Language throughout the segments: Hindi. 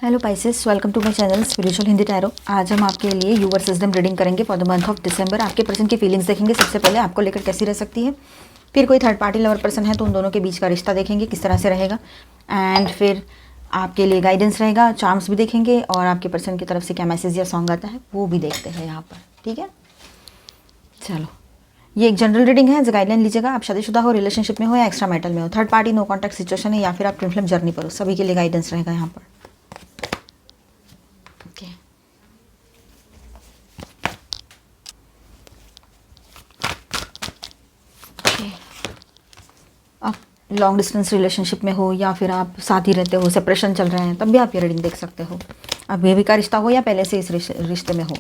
Hello Pisces, welcome to my channel spiritual Hindi tarot. आज हम आपके लिए यू वर्सेस देम रीडिंग करेंगे for the month of December. आपके पर्सन की फीलिंग्स देखेंगे सबसे पहले, आपको लेकर कैसी रह सकती है। फिर कोई थर्ड पार्टी लवर पर्सन है तो उन दोनों के बीच का रिश्ता देखेंगे किस तरह से रहेगा। एंड फिर आपके लिए गाइडेंस रहेगा, चार्म्स भी देखेंगे और आपके पर्सन की तरफ से क्या मैसेज या सॉन्ग आता है वो भी देखते हैं यहाँ पर। ठीक है, चलो ये एक जनरल रीडिंग है, गाइडलाइन लीजिएगा। आप शादीशुदा हो, रिलेशनशिप में हो या एक्स्ट्रा मैरिटल में हो, third party no contact situation है या फिर आप ट्विन फ्लेम जर्नी पर हो, सभी के लिए गाइडेंस रहेगा यहाँ पर। ओके, आप लॉन्ग डिस्टेंस रिलेशनशिप में हो या फिर आप साथ ही रहते हो, सेपरेशन चल रहे हैं, तब भी आप ये रीडिंग देख सकते हो। अब बेबी का रिश्ता हो या पहले से इस रिश्ते में हो।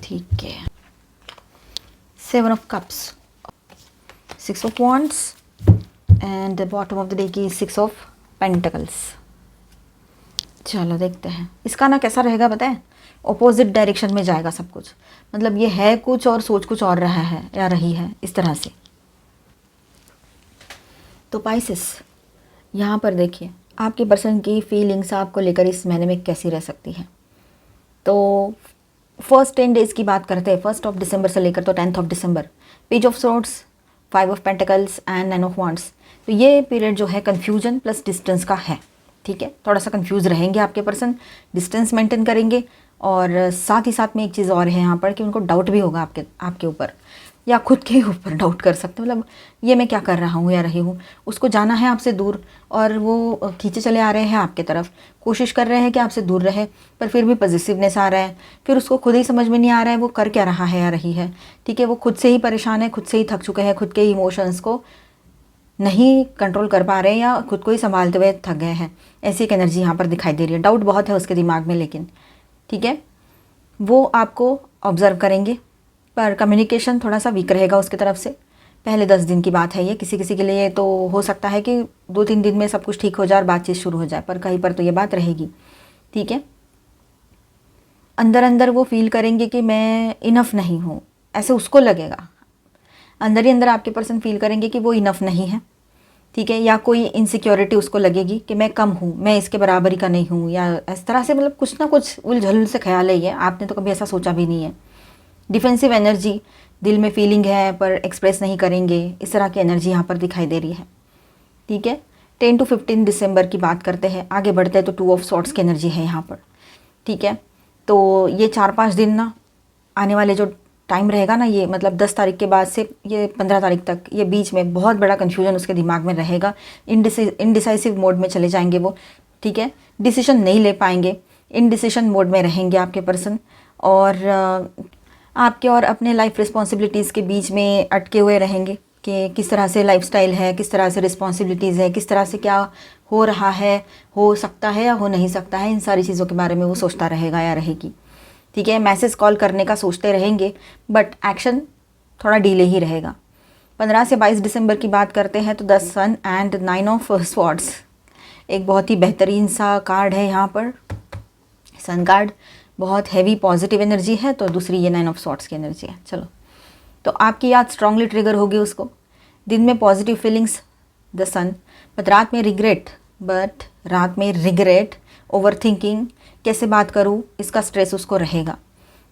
ठीक है, 7 of cups, 6 of wands and the bottom of the day की 6 ऑफ पेंटिकल्स। चलो देखते हैं इसका ना कैसा रहेगा पता है। ऑपोजिट डायरेक्शन में जाएगा सब कुछ, मतलब ये है कुछ और सोच कुछ और रहा है या रही है, इस तरह से। तो पाइसेस यहाँ पर देखिए आपके पर्सन की फीलिंग्स आपको लेकर इस महीने में कैसी रह सकती है। तो फर्स्ट 10 डेज़ की बात करते हैं, 1 दिसंबर से लेकर तो 10 दिसंबर। Page of swords, 5 of pentacles and 9 of wands. तो ये पीरियड जो है कन्फ्यूजन प्लस डिस्टेंस का है। ठीक है, थोड़ा सा कंफ्यूज रहेंगे आपके पर्सन, डिस्टेंस मेंटेन करेंगे और साथ ही साथ में एक चीज़ और है यहाँ पर कि उनको डाउट भी होगा आपके ऊपर या खुद के ऊपर डाउट कर सकते हैं, मतलब ये मैं क्या कर रहा हूँ या रही हूँ। उसको जाना है आपसे दूर और वो खींचे चले आ रहे हैं आपके तरफ, कोशिश कर रहे हैं कि आपसे दूर रहे, पर फिर भी पॉजिटिवनेस आ रहा है। फिर उसको खुद ही समझ में नहीं आ रहा है वो कर क्या रहा है या रही है। ठीक है, वो खुद से ही परेशान है, खुद से ही थक चुके हैं, खुद के इमोशंस को नहीं कंट्रोल कर पा रहे हैं या खुद को ही संभालते हुए थक गए हैं। ऐसी एक एनर्जी यहाँ पर दिखाई दे रही है। डाउट बहुत है उसके दिमाग में, लेकिन ठीक है वो आपको ऑब्जर्व करेंगे, पर कम्युनिकेशन थोड़ा सा वीक रहेगा उसकी तरफ से। पहले 10 दिन की बात है ये, किसी किसी के लिए तो हो सकता है कि 2-3 दिन में सब कुछ ठीक हो जाए और बातचीत शुरू हो जाए, पर कहीं पर तो ये बात रहेगी। ठीक है, अंदर अंदर वो फील करेंगे कि मैं इनफ नहीं हूँ, ऐसे उसको लगेगा। अंदर ही अंदर आपके पर्सन फील करेंगे कि वो इनफ नहीं है। ठीक है, या कोई इनसिक्योरिटी उसको लगेगी कि मैं कम हूँ, मैं इसके बराबरी का नहीं हूँ, या इस तरह से, मतलब कुछ ना कुछ उलझुल से ख्याल है ये, आपने तो कभी ऐसा सोचा भी नहीं है। डिफेंसिव एनर्जी, दिल में फीलिंग है पर एक्सप्रेस नहीं करेंगे, इस तरह की एनर्जी यहाँ पर दिखाई दे रही है। ठीक है, 10 to 15 दिसंबर की बात करते हैं, आगे बढ़ते हैं तो 2 ऑफ सॉर्ड्स की एनर्जी है यहाँ पर। ठीक है, तो ये 4-5 दिन ना, आने वाले जो टाइम रहेगा ना, ये मतलब 10 तारीख के बाद से ये 15 तारीख तक, ये बीच में बहुत बड़ा कन्फ्यूजन उसके दिमाग में रहेगा। इनडिसाइसिव मोड में चले जाएंगे वो। ठीक है, डिसीजन नहीं ले पाएंगे, इनडिसीजन मोड में रहेंगे आपके पर्सन, और आपके और अपने लाइफ रिस्पॉन्सिबिलिटीज़ के बीच में अटके हुए रहेंगे कि किस तरह से लाइफस्टाइल है, किस तरह से रिस्पॉन्सिबिलिटीज़ है, किस तरह से क्या हो रहा है, हो सकता है या हो नहीं सकता है, इन सारी चीज़ों के बारे में वो सोचता रहेगा या रहेगी। ठीक है, मैसेज कॉल करने का सोचते रहेंगे बट एक्शन थोड़ा डिले ही रहेगा। 15 से 22 दिसंबर की बात करते हैं तो 10 सन एंड 9 ऑफ स्वॉर्ड्स, एक बहुत ही बेहतरीन सा कार्ड है यहाँ पर। सन कार्ड बहुत हैवी पॉजिटिव एनर्जी है, तो दूसरी ये 9 ऑफ स्वॉर्ड्स की एनर्जी है। चलो, तो आपकी याद स्ट्रांगली ट्रिगर होगी उसको। दिन में positive feelings the sun, but रात में रिग्रेट, ओवर थिंकिंग, कैसे बात करूँ, इसका स्ट्रेस उसको रहेगा,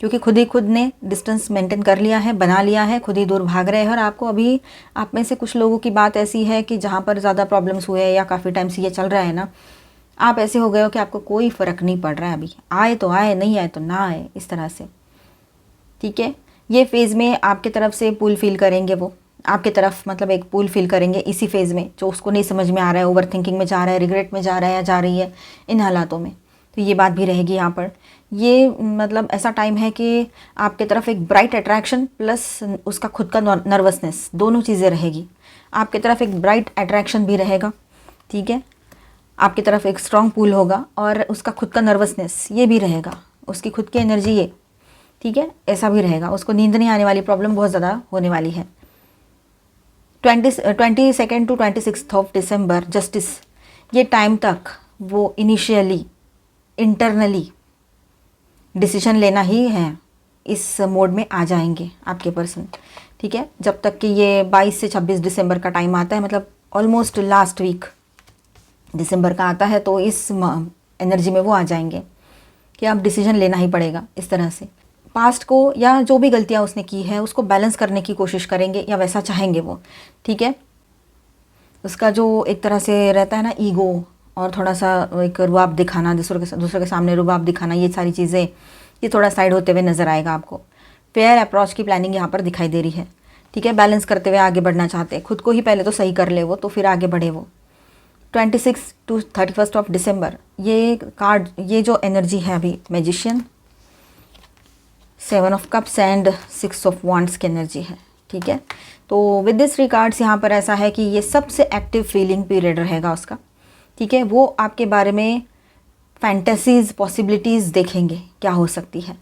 क्योंकि खुद ने डिस्टेंस मेंटेन कर लिया है, बना लिया है, खुद ही दूर भाग रहे हैं। और आपको अभी, आप में से कुछ लोगों की बात ऐसी है कि जहाँ पर ज़्यादा प्रॉब्लम्स हुए या काफ़ी टाइम से ये चल रहा है ना, आप ऐसे हो गए हो कि आपको कोई फ़र्क नहीं पड़ रहा है, अभी आए तो आए, नहीं आए तो ना आए, इस तरह से। ठीक है, ये फेज़ में आपके तरफ से पुल फील करेंगे वो, आपके तरफ मतलब एक पुल फील करेंगे इसी फेज़ में, जो उसको नहीं समझ में आ रहा है, ओवर थिंकिंग में जा रहा है, रिग्रेट में जा रहा है या जा रही है, इन हालातों में। तो ये बात भी रहेगी यहाँ पर। ये मतलब ऐसा टाइम है कि आपके तरफ एक ब्राइट अट्रैक्शन प्लस उसका खुद का नर्वसनेस, दोनों चीज़ें रहेगी। आपके तरफ एक ब्राइट अट्रैक्शन भी रहेगा, ठीक है, आपकी तरफ एक स्ट्रॉन्ग पुल होगा, और उसका खुद का नर्वसनेस ये भी रहेगा, उसकी खुद की एनर्जी ये, ठीक है, ऐसा भी रहेगा। उसको नींद नहीं आने वाली, प्रॉब्लम बहुत ज़्यादा होने वाली है। 22 to 26 ऑफ दिसंबर जस्टिस, ये टाइम तक वो इनिशियली इंटरनली डिसीजन लेना ही है, इस मोड में आ जाएंगे आपके पर्सन। ठीक है, जब तक कि ये 22 से 26 दिसंबर का टाइम आता है, मतलब ऑलमोस्ट लास्ट वीक दिसंबर का आता है, तो इस एनर्जी में वो आ जाएंगे कि अब डिसीजन लेना ही पड़ेगा। इस तरह से पास्ट को या जो भी गलतियाँ उसने की है उसको बैलेंस करने की कोशिश करेंगे या वैसा चाहेंगे वो, ठीक है। उसका जो एक तरह से रहता है ना ईगो और थोड़ा सा एक रुआब दिखाना, दूसरे के सामने रुआब दिखाना, ये सारी चीज़ें ये थोड़ा साइड होते हुए नज़र आएगा आपको। फेयर अप्रोच की प्लानिंग यहाँ पर दिखाई दे रही है, ठीक है। बैलेंस करते हुए आगे बढ़ना चाहते हैं, खुद को ही पहले तो सही कर ले वो, तो फिर आगे बढ़े वो। 26 to 31 ऑफ दिसंबर ये कार्ड, ये जो एनर्जी है अभी magician, 7 of cups and 6 of wands की एनर्जी है, ठीक है। तो विद दिस रिगार्ड्स यहाँ पर ऐसा है कि ये सबसे एक्टिव फीलिंग पीरियड रहेगा उसका, ठीक है। वो आपके बारे में फैंटेसीज, पॉसिबिलिटीज़ देखेंगे क्या हो सकती है,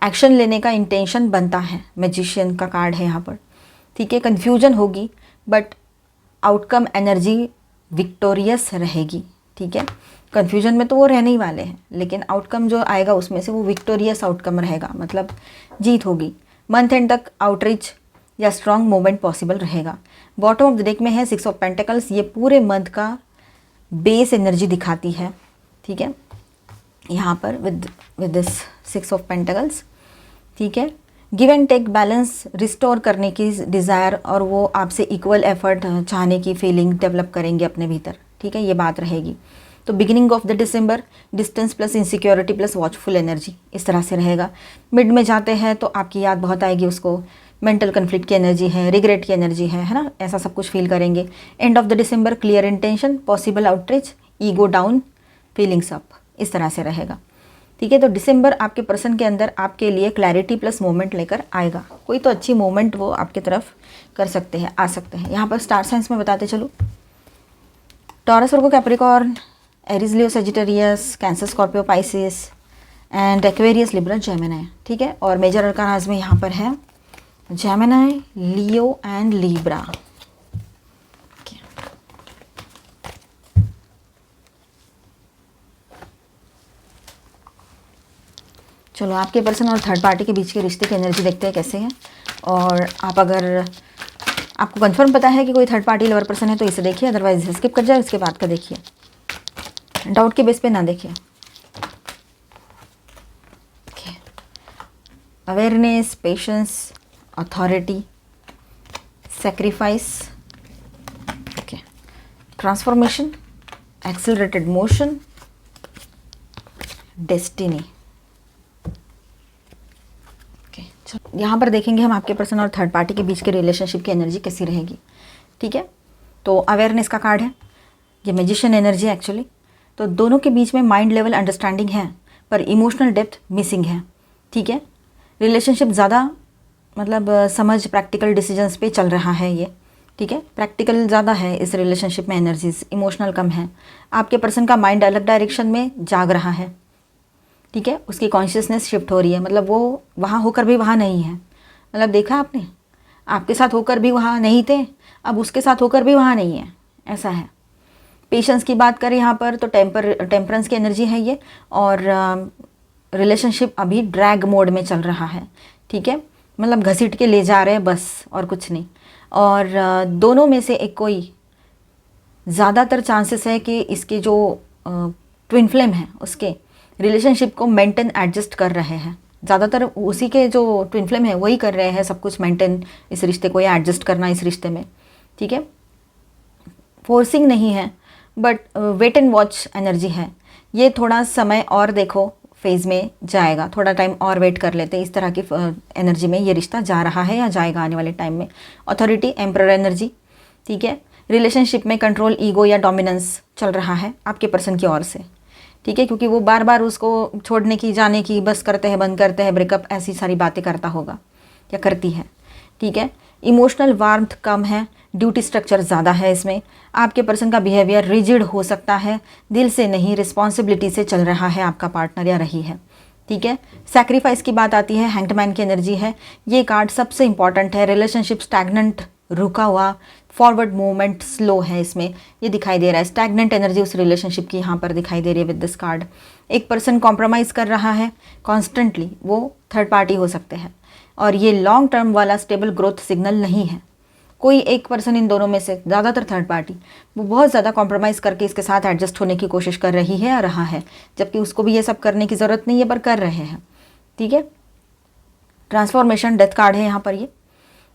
एक्शन लेने का इंटेंशन बनता है, मैजिशियन का कार्ड है यहाँ पर, ठीक है। कन्फ्यूजन होगी बट आउटकम एनर्जी विक्टोरियस रहेगी, ठीक है। कन्फ्यूजन में तो वो रहने ही वाले हैं, लेकिन आउटकम जो आएगा उसमें से वो विक्टोरियस आउटकम रहेगा, मतलब जीत होगी। मंथ एंड तक आउटरीच या स्ट्रॉन्ग मूवमेंट पॉसिबल रहेगा। बॉटम ऑफ द डेक में है 6 ऑफ पेंटिकल्स, ये पूरे मंथ का बेस एनर्जी दिखाती है, ठीक है। यहाँ पर विद दिस 6 ऑफ पेंटिकल्स, ठीक है। Give and take balance restore करने की डिज़ायर और वो आपसे इक्वल एफर्ट चाहने की फीलिंग डेवलप करेंगे अपने भीतर, ठीक है, ये बात रहेगी। तो beginning of the December distance plus insecurity plus watchful energy इस तरह से रहेगा। मिड में जाते हैं तो आपकी याद बहुत आएगी उसको, मेंटल कन्फ्लिक्ट की एनर्जी है, रिग्रेट की एनर्जी है ना, ऐसा सब कुछ फील करेंगे। End of the December clear intention, possible outreach, ego down, feelings up, इस तरह से रहेगा, ठीक है। तो दिसंबर आपके पर्सन के अंदर आपके लिए क्लैरिटी प्लस मोमेंट लेकर आएगा। कोई तो अच्छी मोमेंट वो आपकी तरफ कर सकते हैं, आ सकते हैं। यहाँ पर स्टार साइंस में बताते चलो, taurus, Virgo, Capricorn, Aries, Leo, Sagittarius, cancer, Scorpio, Pisces and Aquarius, Libra, Gemini, ठीक है। और मेजर अरकानास में यहाँ पर है जेमिनी, लियो एंड लिब्रा। चलो आपके पर्सन और थर्ड पार्टी के बीच के रिश्ते की एनर्जी देखते हैं कैसे है। और आप अगर आपको कंफर्म पता है कि कोई थर्ड पार्टी लवर पर्सन है तो इसे देखिए, अदरवाइज स्किप कर जाए, इसके बाद का देखिए, डाउट के बेस पे ना देखिए। Awareness, patience, authority, sacrifice, okay, transformation, accelerated motion, destiny. यहाँ पर देखेंगे हम आपके पर्सन और थर्ड पार्टी के बीच के रिलेशनशिप की एनर्जी कैसी रहेगी, ठीक है। तो अवेयरनेस का कार्ड है, ये मैजिशियन एनर्जी एक्चुअली। तो दोनों के बीच में माइंड लेवल अंडरस्टैंडिंग है पर इमोशनल डेप्थ मिसिंग है, ठीक है। रिलेशनशिप ज़्यादा मतलब समझ, प्रैक्टिकल डिसीजंस पे चल रहा है ये, ठीक है। प्रैक्टिकल ज़्यादा है इस रिलेशनशिप में एनर्जीज, इमोशनल कम है। आपके पर्सन का माइंड अलग डायरेक्शन में जाग रहा है, ठीक है। उसकी कॉन्शियसनेस शिफ्ट हो रही है, मतलब वो वहाँ होकर भी वहाँ नहीं है। मतलब देखा आपने, आपके साथ होकर भी वहाँ नहीं थे, अब उसके साथ होकर भी वहाँ नहीं है, ऐसा है। पेशेंस की बात करें यहाँ पर तो टेम्परेंस की एनर्जी है ये। और रिलेशनशिप अभी ड्रैग मोड में चल रहा है, ठीक है। मतलब घसीट के ले जा रहे हैं बस, और कुछ नहीं। और दोनों में से एक कोई, ज़्यादातर चांसेस है कि इसके जो ट्विन फ्लेम हैं उसके रिलेशनशिप को मेंटेन एडजस्ट कर रहे हैं। ज़्यादातर उसी के जो ट्विन फ्लेम है वही कर रहे हैं सब कुछ मेंटेन, इस रिश्ते को या एडजस्ट करना इस रिश्ते में, ठीक है। फोर्सिंग नहीं है but wait and watch energy है। ये थोड़ा समय और देखो फेज़ में जाएगा, थोड़ा टाइम और वेट कर लेते हैं, इस तरह की एनर्जी में ये रिश्ता जा रहा है या जाएगा आने वाले टाइम में। अथॉरिटी, एम्परर एनर्जी, ठीक है। रिलेशनशिप में कंट्रोल, ईगो या डोमिनेंस चल रहा है आपके पर्सन की ओर से, ठीक है। क्योंकि वो बार बार उसको छोड़ने की, जाने की, बस करते हैं, बंद करते हैं, ब्रेकअप, ऐसी सारी बातें करता होगा या करती है, ठीक है। इमोशनल वार्मथ कम है, ड्यूटी स्ट्रक्चर ज़्यादा है इसमें। आपके पर्सन का बिहेवियर रिजिड हो सकता है, दिल से नहीं रिस्पॉन्सिबिलिटी से चल रहा है आपका पार्टनर या रही है, ठीक है। सैक्रिफाइस की बात आती है, हैंग्ड की एनर्जी है। ये कार्ड सबसे इंपॉर्टेंट है। रिलेशनशिप स्टैग्नेंट, रुका हुआ, फॉरवर्ड मूवमेंट स्लो है इसमें, ये दिखाई दे रहा है। स्टैग्नेंट एनर्जी उस रिलेशनशिप की यहाँ पर दिखाई दे रही है विद दिस कार्ड। एक पर्सन कॉम्प्रोमाइज़ कर रहा है कॉन्स्टेंटली, वो थर्ड पार्टी हो सकते हैं। और ये लॉन्ग टर्म वाला स्टेबल ग्रोथ सिग्नल नहीं है, कोई एक पर्सन इन दोनों में से, ज़्यादातर थर्ड पार्टी, वो बहुत ज़्यादा कॉम्प्रोमाइज़ करके इसके साथ एडजस्ट होने की कोशिश कर रही है या रहा है, जबकि उसको भी ये सब करने की ज़रूरत नहीं है पर कर रहे हैं। ठीक है, ट्रांसफॉर्मेशन डेथ कार्ड है यहाँ पर ये।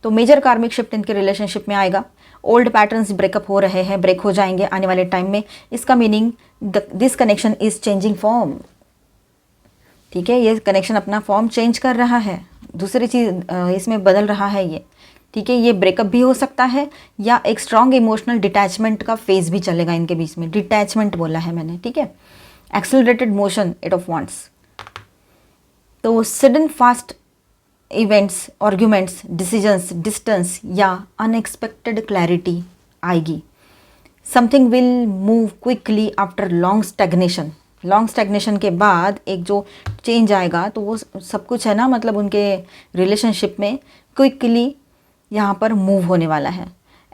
तो मेजर कार्मिक शिफ्ट इनके रिलेशनशिप में आएगा। ओल्ड पैटर्न्स ब्रेकअप हो रहे हैं, ब्रेक हो जाएंगे आने वाले टाइम में। इसका meaning this connection is changing form. ठीक है, ये कनेक्शन अपना फॉर्म चेंज कर रहा है, दूसरी चीज़ इसमें बदल रहा है ये। ठीक है, ये ब्रेकअप भी हो सकता है या एक स्ट्रॉन्ग इमोशनल डिटैचमेंट का फेज भी चलेगा इनके बीच में। डिटैचमेंट बोला है मैंने। ठीक है, एक्सेलरेटेड मोशन, 8 ऑफ वांड्स। तो sudden fast events, arguments, decisions, distance या अनएक्सपेक्टेड क्लैरिटी आएगी। Something will move quickly after long stagnation. Long stagnation के बाद एक जो चेंज आएगा, तो वो सब कुछ है ना, मतलब उनके रिलेशनशिप में क्विकली यहाँ पर मूव होने वाला है।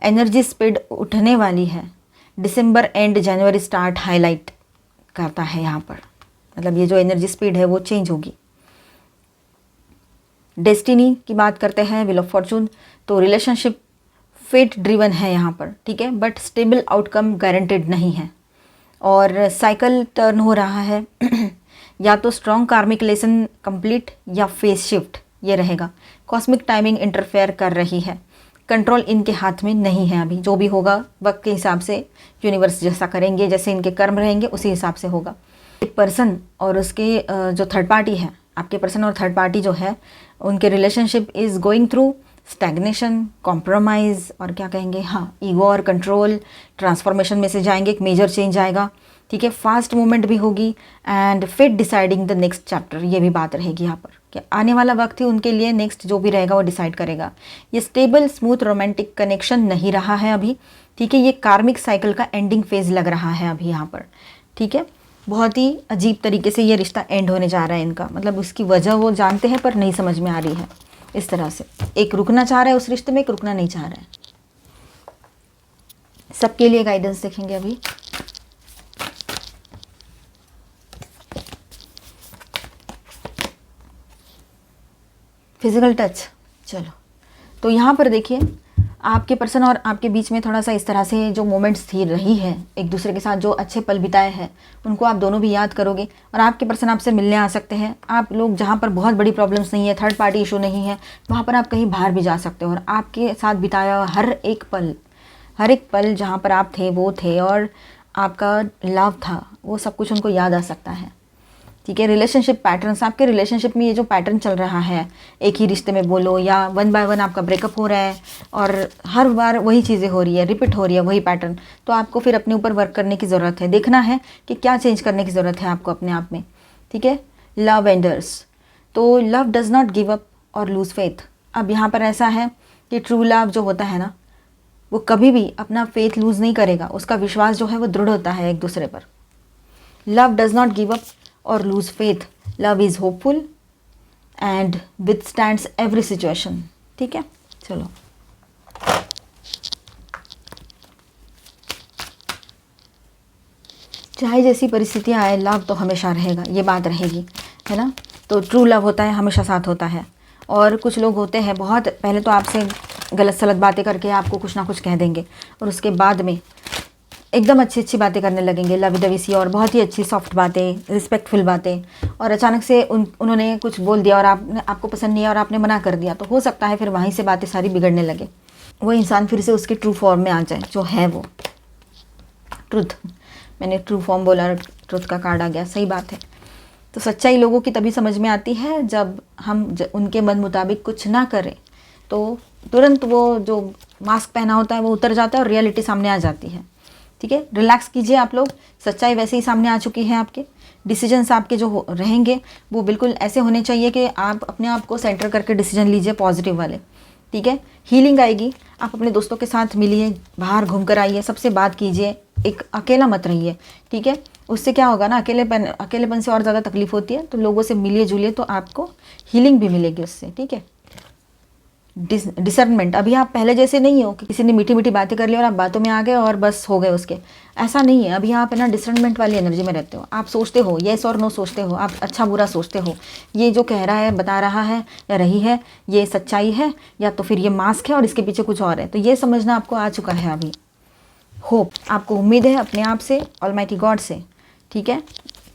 एनर्जी स्पीड उठने वाली है। दिसंबर एंड जनवरी स्टार्ट हाईलाइट करता है यहाँ पर, मतलब ये जो एनर्जी स्पीड है वो चेंज होगी। डेस्टिनी की बात करते हैं, व्हील ऑफ फॉर्चून। तो रिलेशनशिप फेट ड्रिवन है यहाँ पर। ठीक है, बट स्टेबल आउटकम गारंटेड नहीं है और साइकिल टर्न हो रहा है या तो स्ट्रॉन्ग कार्मिक लेसन कंप्लीट या फेस शिफ्ट ये रहेगा। कॉस्मिक टाइमिंग इंटरफेयर कर रही है। कंट्रोल इनके हाथ में नहीं है अभी। जो भी होगा वक्त के हिसाब से यूनिवर्स जैसा करेंगे, जैसे इनके कर्म रहेंगे उसी हिसाब से होगा। एक पर्सन और उसके जो थर्ड पार्टी है, आपके पर्सन और थर्ड पार्टी जो है, उनके relationship is going through stagnation, compromise और क्या कहेंगे, हाँ, ईगो और कंट्रोल। ट्रांसफॉर्मेशन में से जाएंगे, एक मेजर चेंज आएगा। ठीक है, फास्ट मूवमेंट भी होगी and fit deciding the next chapter, ये भी बात रहेगी यहाँ पर कि आने वाला वक्त ही उनके लिए नेक्स्ट जो भी रहेगा वो डिसाइड करेगा। ये स्टेबल स्मूथ रोमांटिक कनेक्शन नहीं रहा है अभी। ठीक है, ये कार्मिक साइकिल का एंडिंग फेज लग रहा है अभी यहाँ पर। ठीक है, बहुत ही अजीब तरीके से ये रिश्ता एंड होने जा रहा है इनका, मतलब उसकी वजह वो जानते हैं पर नहीं समझ में आ रही है। इस तरह से एक रुकना चाह रहा है उस रिश्ते में, एक रुकना नहीं चाह रहा है। सबके लिए गाइडेंस देखेंगे अभी। फिजिकल टच, चलो तो यहाँ पर देखिए, आपके पर्सन और आपके बीच में थोड़ा सा इस तरह से जो मोमेंट्स थी रही है, एक दूसरे के साथ जो अच्छे पल बिताए हैं उनको आप दोनों भी याद करोगे और आपके पर्सन आपसे मिलने आ सकते हैं। आप लोग जहाँ पर बहुत बड़ी प्रॉब्लम्स नहीं है, थर्ड पार्टी इशू नहीं है, वहाँ पर आप कहीं बाहर भी जा सकते हो और आपके साथ बिताया हर एक पल जहाँ पर आप थे वो थे और आपका लव था, वो सब कुछ उनको याद आ सकता है। ठीक है, रिलेशनशिप पैटर्न्स, आपके रिलेशनशिप में ये जो पैटर्न चल रहा है, एक ही रिश्ते में बोलो या 1 बाय 1 आपका ब्रेकअप हो रहा है और हर बार वही चीज़ें हो रही है, रिपीट हो रही है वही पैटर्न, तो आपको फिर अपने ऊपर वर्क करने की ज़रूरत है। देखना है कि क्या चेंज करने की ज़रूरत है आपको अपने आप में। ठीक है, लव एंडर्स, तो love does not give up और लूज़ फेथ। अब यहाँ पर ऐसा है कि ट्रू लव जो होता है ना, वो कभी भी अपना फेथ लूज़ नहीं करेगा, उसका विश्वास जो है वो दृढ़ होता है एक दूसरे पर। Love does not give up or lose faith. Love is hopeful and withstands every situation. ठीक है, चलो चाहे जैसी परिस्थितियाँ आए, लव तो हमेशा रहेगा, ये बात रहेगी, है ना। तो ट्रू लव होता है, हमेशा साथ होता है। और कुछ लोग होते हैं बहुत पहले तो आपसे गलत सलत बातें करके आपको कुछ ना कुछ कह देंगे और उसके बाद में एकदम अच्छी अच्छी बातें करने लगेंगे, लवी डवी सी और बहुत ही अच्छी सॉफ्ट बातें, रिस्पेक्टफुल बातें, और अचानक से उन्होंने कुछ बोल दिया और आपको पसंद नहीं है और आपने मना कर दिया, तो हो सकता है फिर वहीं से बातें सारी बिगड़ने लगे, वो इंसान फिर से उसके ट्रू फॉर्म में आ जाए जो है वो ट्रुथ। मैंने ट्रू फॉर्म बोला, ट्रुथ का कार्ड आ गया, सही बात है। तो सच्चाई लोगों की तभी समझ में आती है जब हम उनके मन मुताबिक कुछ ना करें, तो तुरंत वो जो मास्क पहना होता है वो उतर जाता है और रियलिटी सामने आ जाती है। ठीक है, रिलैक्स कीजिए आप लोग, सच्चाई वैसे ही सामने आ चुकी है। आपके डिसीजंस आपके जो रहेंगे वो बिल्कुल ऐसे होने चाहिए कि आप अपने आप को सेंटर करके डिसीजन लीजिए, पॉजिटिव वाले। ठीक है, हीलिंग आएगी, आप अपने दोस्तों के साथ मिलिए, बाहर घूम कर आइए, सबसे बात कीजिए, एक अकेला मत रहिए। ठीक है, उससे क्या होगा ना, अकेलेपन से और ज़्यादा तकलीफ होती है, तो लोगों से मिलिए जुलिए तो आपको हीलिंग भी मिलेगी उससे। ठीक है, डिसर्नमेंट। अभी आप पहले जैसे नहीं हो कि किसी ने मीठी मीठी बातें कर ली और आप बातों में आ गए और बस हो गए उसके, ऐसा नहीं है। अभी आप है ना डिसर्नमेंट वाली एनर्जी में रहते हो। आप सोचते हो, येस और नो सोचते हो, आप अच्छा बुरा सोचते हो, ये जो कह रहा है, बता रहा है या रही है, ये सच्चाई है या तो फिर ये मास्क है और इसके पीछे कुछ और है। तो ये समझना आपको आ चुका है अभी। होप, आपको उम्मीद है अपने आप से, ऑलमाइटी गॉड से, ठीक है।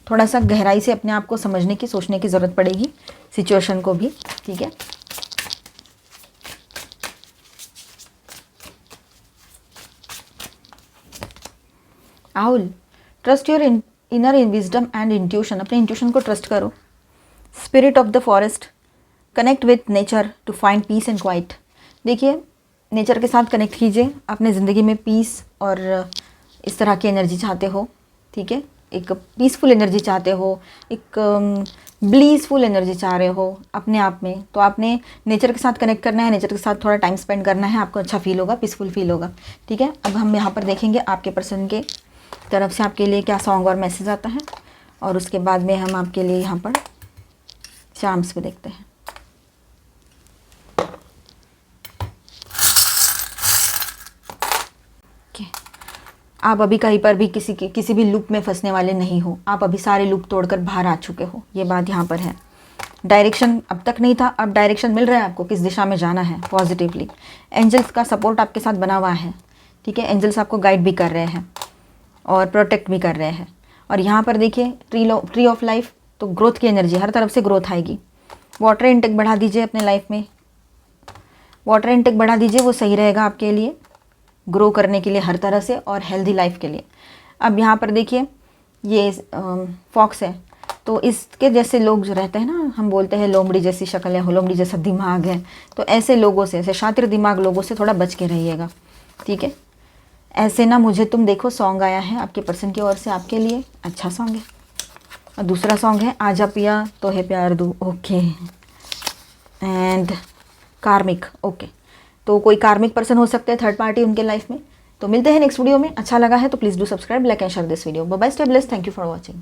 थोड़ा सा गहराई से अपने आप को समझने की, सोचने की ज़रूरत पड़ेगी, सिचुएशन को भी, ठीक है। Owl, trust your inner wisdom and intuition. अपने इंट्यूशन को ट्रस्ट करो। Spirit of the forest, connect with nature to find peace and quiet. देखिए, नेचर के साथ कनेक्ट कीजिए। अपने ज़िंदगी में पीस और इस तरह की एनर्जी चाहते हो, ठीक है, एक पीसफुल एनर्जी चाहते हो, एक ब्लीसफुल एनर्जी चाह रहे हो अपने आप में, तो आपने नेचर के साथ कनेक्ट करना है, नेचर के साथ थोड़ा टाइम स्पेंड करना है, आपको अच्छा फील होगा, पीसफुल फील होगा, ठीक है। अब हम यहाँ पर देखेंगे आपके पर्सन के तरफ से आपके लिए क्या सॉन्ग और मैसेज आता है, और उसके बाद में हम आपके लिए यहाँ पर चार्म्स पे देखते हैं। आप अभी कहीं पर भी किसी भी लूप में फंसने वाले नहीं हो। आप अभी सारे लूप तोड़कर बाहर आ चुके हो, ये बात यहाँ पर है। डायरेक्शन अब तक नहीं था, अब डायरेक्शन मिल रहा है आपको, किस दिशा में जाना है पॉजिटिवली। एंजल्स का सपोर्ट आपके साथ बना हुआ है, ठीक है। एंजल्स आपको गाइड भी कर रहे हैं और प्रोटेक्ट भी कर रहे हैं। और यहाँ पर देखिए ट्री ऑफ लाइफ, तो ग्रोथ की एनर्जी, हर तरफ से ग्रोथ आएगी। वाटर इनटेक बढ़ा दीजिए अपने लाइफ में, वाटर इनटेक बढ़ा दीजिए, वो सही रहेगा आपके लिए ग्रो करने के लिए हर तरह से और हेल्दी लाइफ के लिए। अब यहाँ पर देखिए ये फॉक्स है, तो इसके जैसे लोग जो रहते हैं ना, हम बोलते हैं लोमड़ी जैसी शक्ल है, लोमड़ी जैसा दिमाग है, तो ऐसे लोगों से, ऐसे शातिर दिमाग लोगों से थोड़ा बच के रहिएगा, ठीक है। ऐसे ना मुझे तुम देखो सॉन्ग आया है आपके पर्सन की ओर से आपके लिए, अच्छा सॉन्ग है। और दूसरा सॉन्ग है आजा पिया तो है प्यार दू, ओके, एंड कार्मिक, ओके। तो कोई कार्मिक पर्सन हो सकते हैं, थर्ड पार्टी उनके लाइफ में। तो मिलते हैं नेक्स्ट वीडियो में। अच्छा लगा है तो please do subscribe, like and share this video. Bye bye, stay blessed, thank you for watching.